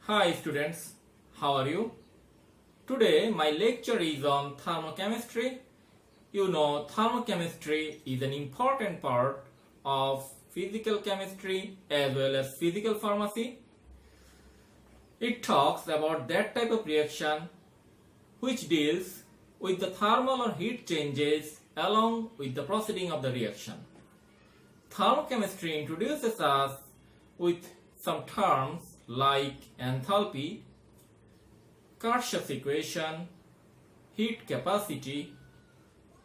Hi students, how are you? Today my lecture is on thermochemistry. You know, thermochemistry is an important part of physical chemistry as well as physical pharmacy. It talks about that type of reaction which deals with the thermal or heat changes along with the proceeding of the reaction. Thermochemistry introduces us with some terms like enthalpy, Kirchhoff's equation, heat capacity,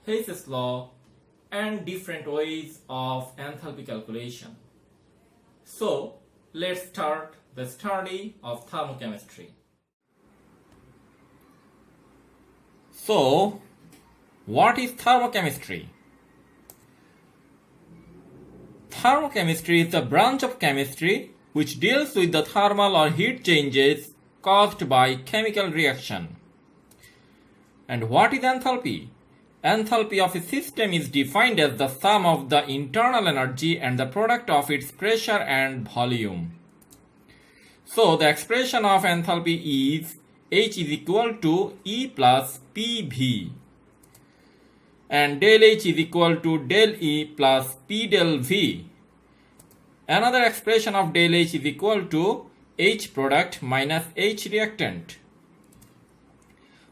Hess's law, and different ways of enthalpy calculation. So, let's start the study of thermochemistry. So, what is thermochemistry? Thermochemistry is a branch of chemistry which deals with the thermal or heat changes caused by chemical reaction. And what is enthalpy? Enthalpy of a system is defined as the sum of the internal energy and the product of its pressure and volume. So the expression of enthalpy is H is equal to E plus PV, and del H is equal to del E plus P del V. Another expression of del H is equal to H product minus H reactant.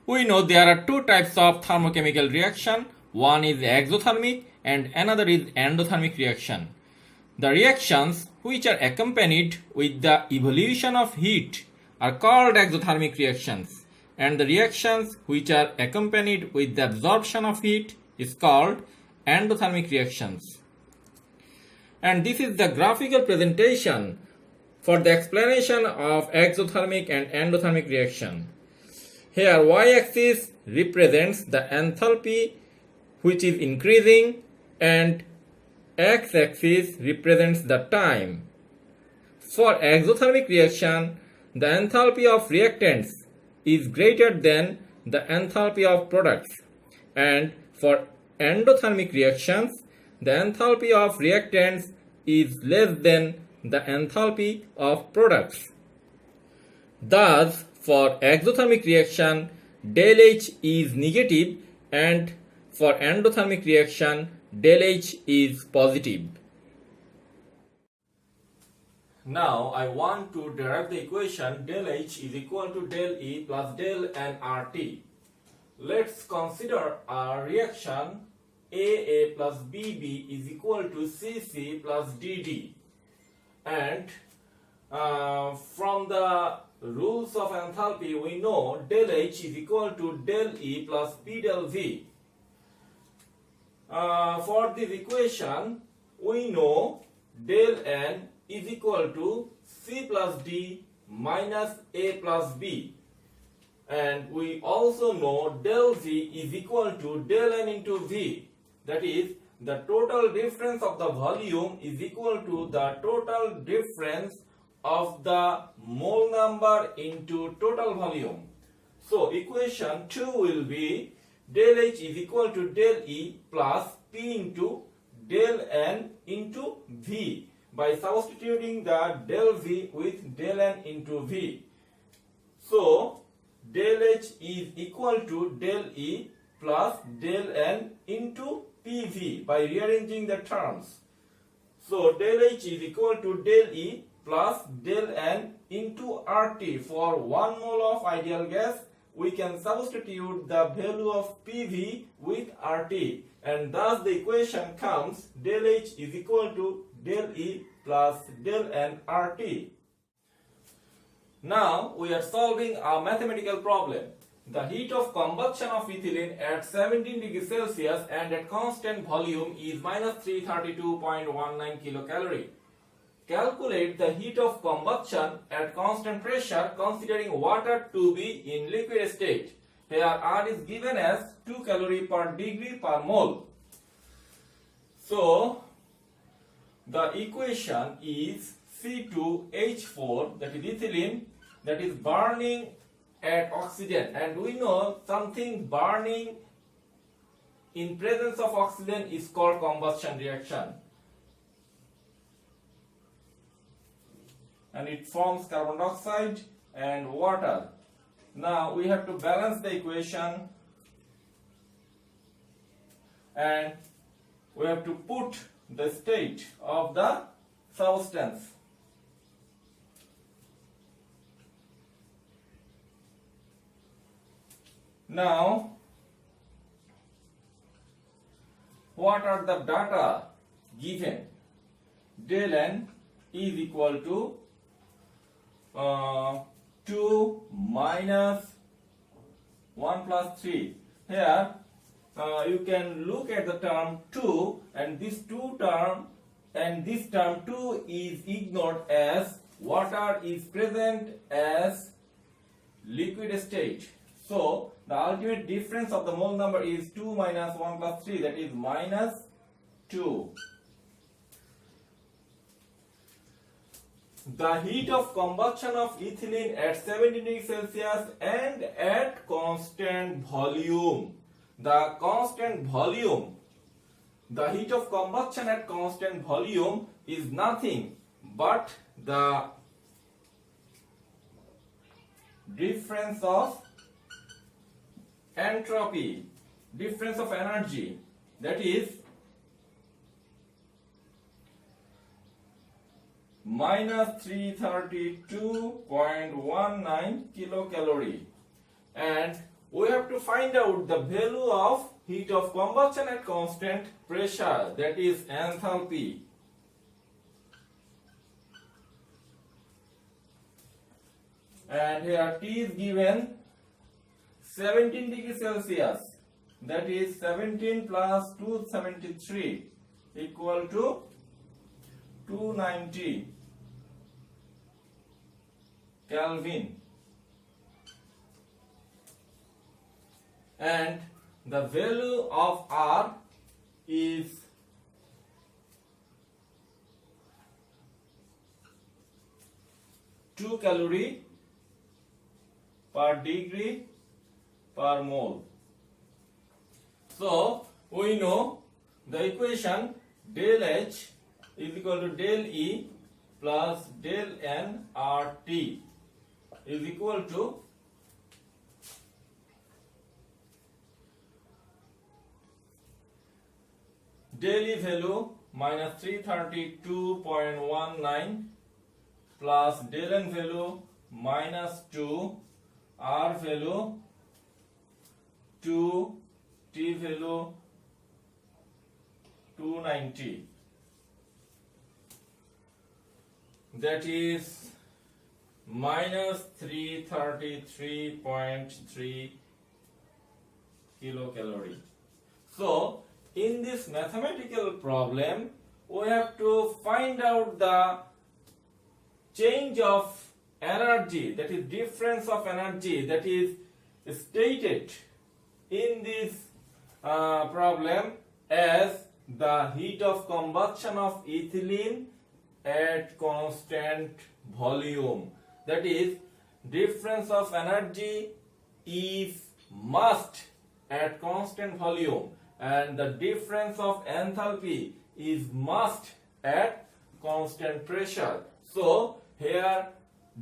We know there are two types of thermochemical reaction. One is exothermic and another is endothermic reaction. The reactions which are accompanied with the evolution of heat are called exothermic reactions, and the reactions which are accompanied with the absorption of heat is called endothermic reactions. And this is the graphical presentation for the explanation of exothermic and endothermic reaction. Here y-axis represents the enthalpy which is increasing and x-axis represents the time. For exothermic reaction, the enthalpy of reactants is greater than the enthalpy of products, and for endothermic reactions, the enthalpy of reactants is less than the enthalpy of products. Thus, for exothermic reaction, del H is negative, and for endothermic reaction, del H is positive. Now, I want to derive the equation del H is equal to del E plus del N RT. Let's consider a reaction AA plus BB is equal to CC plus DD. And from the rules of enthalpy, we know del H is equal to del E plus P del V. For this equation, we know del N is equal to C plus D minus A plus B. And we also know del V is equal to del N into V. That is, the total difference of the volume is equal to the total difference of the mole number into total volume. So equation 2 will be del H is equal to del E plus P into del N into V by substituting the del V with del N into V. So del H is equal to del E plus del N into PV by rearranging the terms. So del H is equal to del E plus del N into RT. For 1 mole of ideal gas, we can substitute the value of PV with RT, and thus the equation comes del H is equal to del E plus del N RT. Now we are solving a mathematical problem. The heat of combustion of ethylene at 17 degrees Celsius and at constant volume is minus 332.19 kilocalorie. Calculate the heat of combustion at constant pressure considering water to be in liquid state. Here R is given as 2 calorie per degree per mole. So the equation is C2H4, that is ethylene, that is burning at oxygen, and we know something burning in presence of oxygen is called combustion reaction. and it forms carbon dioxide and water. Now we have to balance the equation and we have to put the state of the substance. Now, what are the data given? Del N is equal to 2 minus 1 plus 3. Here you can look at the term 2, and this 2 term and this term 2 is ignored as water is present as liquid state. So the ultimate difference of the mole number is 2 minus 1 plus 3, that is minus 2. The heat of combustion of ethylene at 17 degrees Celsius and at constant volume. The heat of combustion at constant volume is nothing but the difference of entropy, difference of energy, that is minus 332.19 kilocalorie, and we have to find out the value of heat of combustion at constant pressure, that is enthalpy. And here T is given 17 degrees Celsius, that is 17 plus 273 equal to 290 Kelvin, and the value of R is 2 calorie per degree per mole. So we know the equation del H is equal to del E plus del N RT is equal to del E value minus 332.19 plus del N value minus 2, R value 2, T value 290. That is minus 333.3 kilocalorie. So in this mathematical problem we have to find out the change of energy, that is difference of energy, that is stated in this problem as the heat of combustion of ethylene at constant volume. That is, difference of energy is must at constant volume, and the difference of enthalpy is must at constant pressure. So here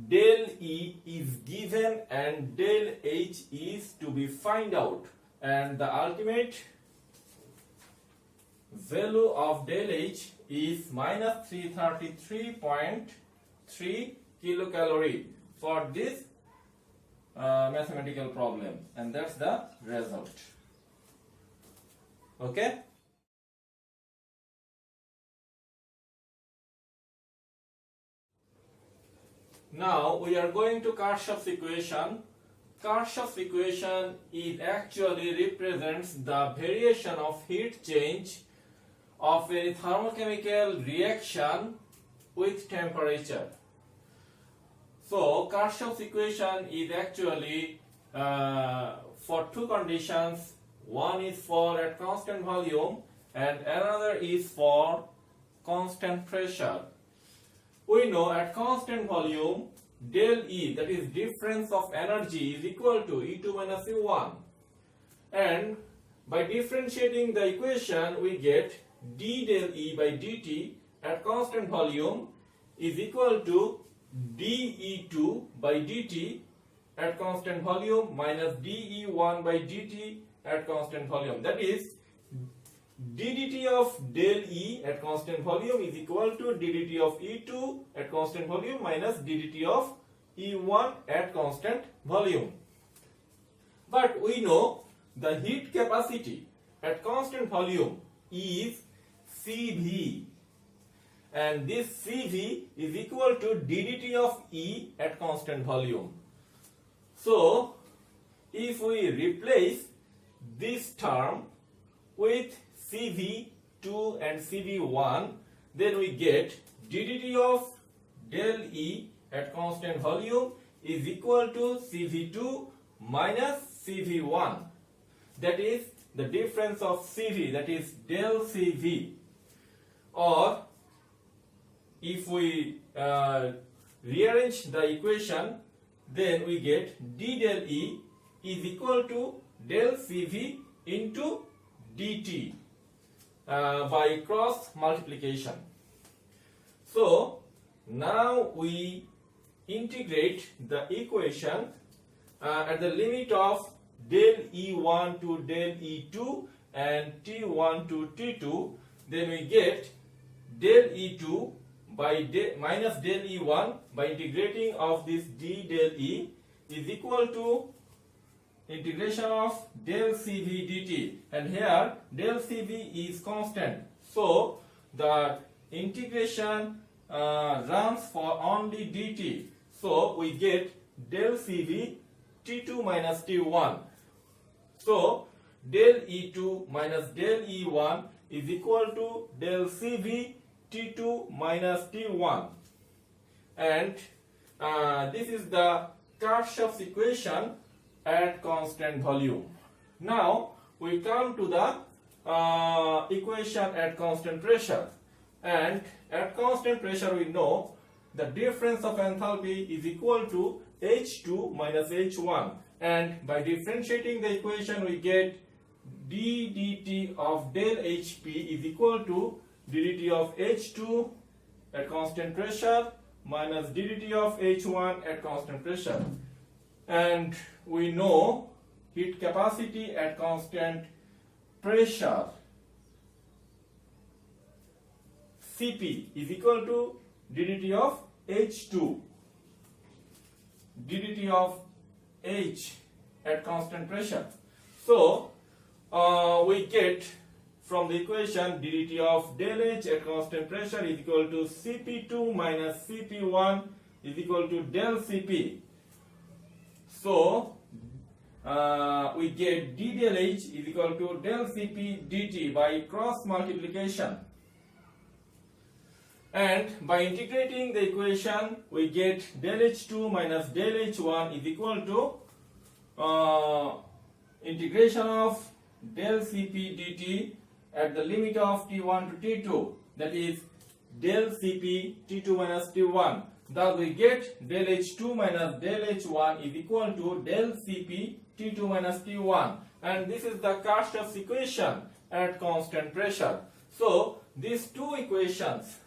del E is given and del H is to be find out, and the ultimate value of del H is minus 333.3 kilocalorie for this mathematical problem, and that's the result. Okay. Now we are going to Kirchhoff's equation. Kirchhoff's equation is actually represents the variation of heat change of a thermochemical reaction with temperature. So Kirchhoff's equation is actually for two conditions. One is for at constant volume and another is for constant pressure. We know at constant volume del E, that is difference of energy, is equal to E2 minus E1, and by differentiating the equation we get d del E by dt at constant volume is equal to dE2 by dt at constant volume minus dE1 by dt at constant volume. That is, ddt of del E at constant volume is equal to ddt of E2 at constant volume minus ddt of E1 at constant volume. But we know the heat capacity at constant volume is Cv, and this Cv is equal to ddt of E at constant volume. So, if we replace this term with Cv2 and Cv1, then we get ddt of del E at constant volume is equal to Cv2 minus Cv1. That is the difference of Cv, that is del Cv. Or if we rearrange the equation, then we get d del E is equal to del Cv into dt by cross multiplication. So now we integrate the equation at the limit of del E1 to del E2 and T1 to T2, then we get del E2 by minus del E1 by integrating of this d del E is equal to integration of del Cv dt, and here del Cv is constant, so the integration runs for only dt, so we get del Cv T2 minus T1. So del E2 minus del E1 is equal to del Cv T2 minus T1, and this is the Kirchhoff's equation at constant volume. Now we come to the equation at constant pressure, and at constant pressure we know the difference of enthalpy is equal to H2 minus H1, and by differentiating the equation we get d dt of del Hp is equal to ddt of H2 at constant pressure minus ddt of H1 at constant pressure. And we know heat capacity at constant pressure Cp is equal to ddt of H2, ddt of H at constant pressure. So we get from the equation ddt of del H at constant pressure is equal to Cp2 minus Cp1 is equal to del Cp. So we get d del H is equal to del Cp dt by cross multiplication, and by integrating the equation we get del H2 minus del H1 is equal to integration of del Cp dt at the limit of T1 to T2, that is del Cp T2 minus T1. Thus we get del H2 minus del H1 is equal to del Cp T2 minus T1, and this is the Kirchhoff's equation at constant pressure. So these two equations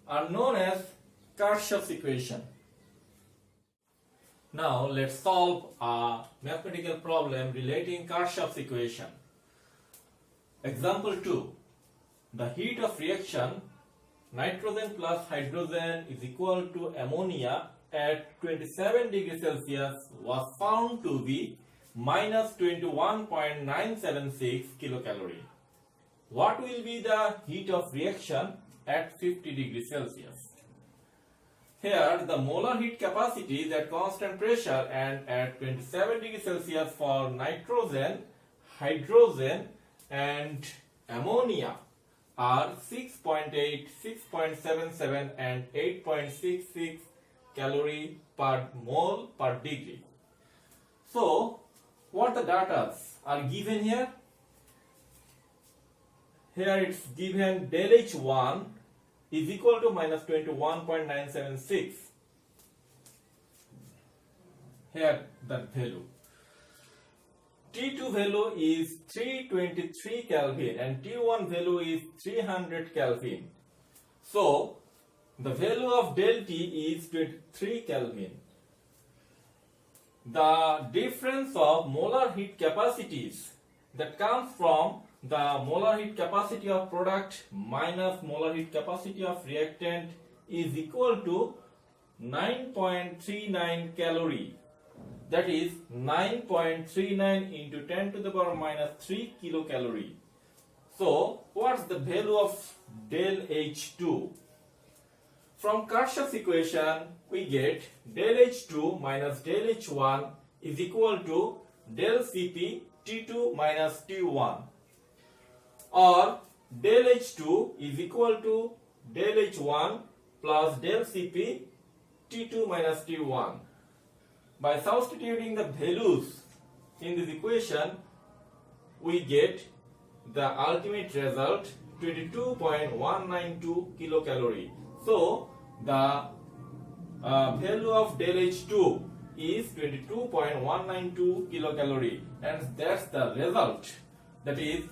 are known as Kirchhoff's equation. Now let's solve a mathematical problem relating Kirchhoff's equation. Example 2. The heat of reaction nitrogen plus hydrogen is equal to ammonia at 27 degrees Celsius was found to be minus 21.976 kilocalorie. What will be the heat of reaction at 50 degrees Celsius? Here the molar heat capacities at constant pressure and at 27 degrees Celsius for nitrogen, hydrogen and ammonia are 6.8, 6.77 and 8.66 calorie per mole per degree. So what the data are given here? Here it's given del H1 is equal to minus 21.976. Here that value. T2 value is 323 Kelvin and T1 value is 300 Kelvin. So, the value of del T is 23 Kelvin. The difference of molar heat capacities that comes from the molar heat capacity of product minus molar heat capacity of reactant is equal to 9.39 calorie. That is 9.39 into 10 to the power minus 3 kilocalorie. So, what's the value of del H2? From Kirchhoff's equation, we get del H2 minus del H1 is equal to del Cp T2 minus T1, or del H2 is equal to del H1 plus del Cp T2 minus T1. By substituting the values in this equation, we get the ultimate result 22.192 kilocalorie. So, the value of del H2 is 22.192 kilocalorie, and that's the result. That is,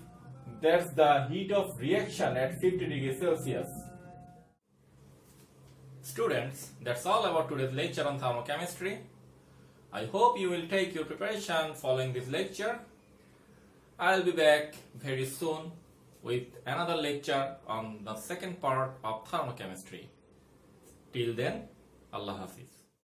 that's the heat of reaction at 50 degrees Celsius. Students, that's all about today's lecture on thermochemistry. I hope you will take your preparation following this lecture. I'll be back very soon with another lecture on the second part of thermochemistry. Till then, Allah Hafiz.